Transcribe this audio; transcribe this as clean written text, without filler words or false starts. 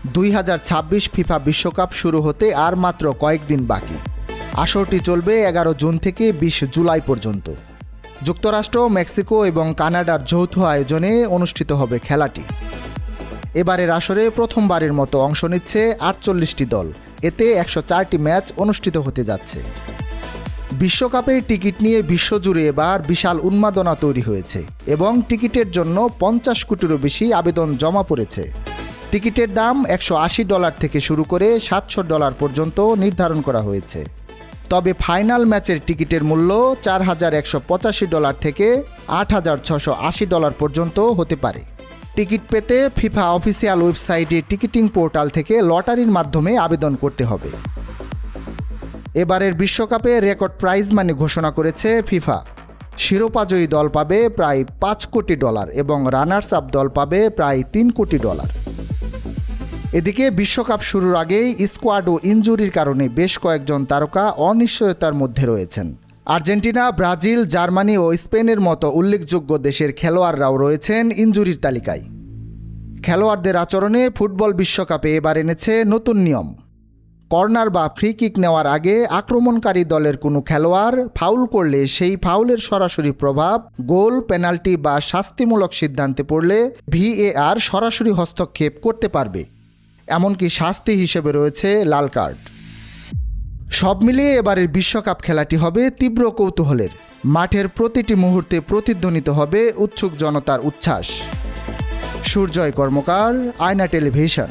2026 FIFA বিশ্বকাপ শুরু হতে আর মাত্র কয়েকদিন বাকি। আসরটি চলবে 11 জুন থেকে 20 জুলাই পর্যন্ত। যুক্তরাষ্ট্র, মেক্সিকো এবং কানাডার যৌথ আয়োজনে অনুষ্ঠিত হবে খেলাটি। এবারের আসরে প্রথমবারের মতো অংশ নিচ্ছে 48টি দল। এতে 104টি ম্যাচ অনুষ্ঠিত হতে যাচ্ছে। বিশ্বকাপের টিকিট নিয়ে বিশ্বজুড়ে এবার বিশাল উন্মাদনা তৈরি হয়েছে এবং টিকিটের জন্য 50 কোটিরও বেশি আবেদন জমা পড়েছে। টিকিটের দাম $180 থেকে শুরু করে $700 পর্যন্ত নির্ধারণ করা হয়েছে। তবে ফাইনাল ম্যাচের টিকিটের মূল্য $4185 থেকে $8680 পর্যন্ত হতে পারে। টিকিট পেতে ফিফা অফিসিয়াল ওয়েবসাইটে টিকিটিং পোর্টাল থেকে লটারির মাধ্যমে আবেদন করতে হবে। এবারের বিশ্বকাপে রেকর্ড প্রাইজ মানি ঘোষণা করেছে ফিফা। শিরোপাজয়ী দল পাবে প্রায় $5 কোটি এবং রানার্স আপ দল পাবে প্রায় $3 কোটি। এদিকে বিশ্বকাপ শুরুর আগেই স্কোয়াড ও ইনজুরির কারণে বেশ কয়েকজন তারকা অনিশ্চয়তার মধ্যে রয়েছেন। আর্জেন্টিনা, ব্রাজিল, জার্মানি ও স্পেনের মতো উল্লেখযোগ্য দেশের খেলোয়াড়রাও রয়েছেন ইনজুরির তালিকায়। খেলোয়াড়দের আচরণে ফুটবল বিশ্বকাপে এবার এনেছে নতুন নিয়ম। কর্নার বা ফ্রি কিক নেওয়ার আগে আক্রমণকারী দলের কোনো খেলোয়াড় ফাউল করলে সেই ফাউলের সরাসরি প্রভাব গোল, পেনাল্টি বা শাস্তিমূলক সিদ্ধান্তে পড়লে VAR সরাসরি হস্তক্ষেপ করতে পারবে। এমনকি শাস্তি হিসেবে রয়েছে লাল কার্ড। সব মিলিয়ে এবারের বিশ্বকাপ খেলাটি হবে তীব্র কৌতূহলের। মাঠের প্রতিটি মুহূর্তে প্রতিধ্বনিত হবে উৎসুক জনতার উচ্ছ্বাস। সূর্যয় কর্মকার, আয়না টেলিভিশন।